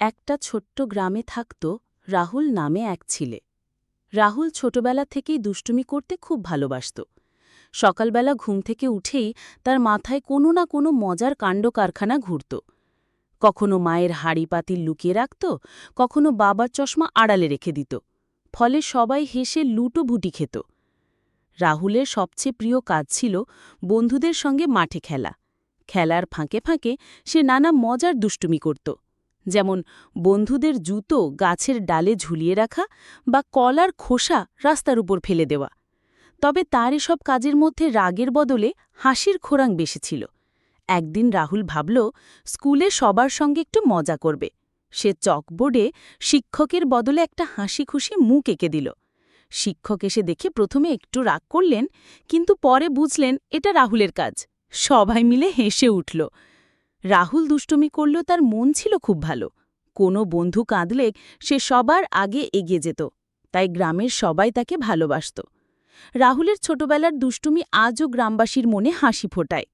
একটা ছোট্ট গ্রামে থাকত রাহুল নামে এক ছেলে। রাহুল ছোটবেলা থেকেই দুষ্টুমি করতে খুব ভালোবাসত। সকালবেলা ঘুম থেকে উঠেই তার মাথায় কোনো না কোনো মজার কাণ্ডকারখানা ঘুরত। কখনো মায়ের হাঁড়ি পাতিল লুকিয়ে রাখত, কখনো বাবার চশমা আড়ালে রেখে দিত। ফলে সবাই হেসে লুটোভুটি খেত। রাহুলের সবচেয়ে প্রিয় কাজ ছিল বন্ধুদের সঙ্গে মাঠে খেলা। খেলার ফাঁকে ফাঁকে সে নানা মজার দুষ্টুমি করত, যেমন বন্ধুদের জুতো গাছের ডালে ঝুলিয়ে রাখা বা কলার খোসা রাস্তার উপর ফেলে দেওয়া। তবে তার এসব কাজের মধ্যে রাগের বদলে হাসির খোরাক বেশি ছিল। একদিন রাহুল ভাবল স্কুলে সবার সঙ্গে একটু মজা করবে। সে চকবোর্ডে শিক্ষকের বদলে একটা হাসি খুশি মুখ এঁকে দিল। শিক্ষক এসে দেখে প্রথমে একটু রাগ করলেন, কিন্তু পরে বুঝলেন এটা রাহুলের কাজ। সবাই মিলে হেসে উঠল। রাহুল দুষ্টুমি করলেও তার মন ছিল খুব ভালো। কোনো বন্ধু কাঁদলে সে সবার আগে এগিয়ে যেত, তাই গ্রামের সবাই তাকে ভালোবাসত। রাহুলের ছোটবেলার দুষ্টুমি আজও গ্রামবাসীর মনে হাসি ফোটায়।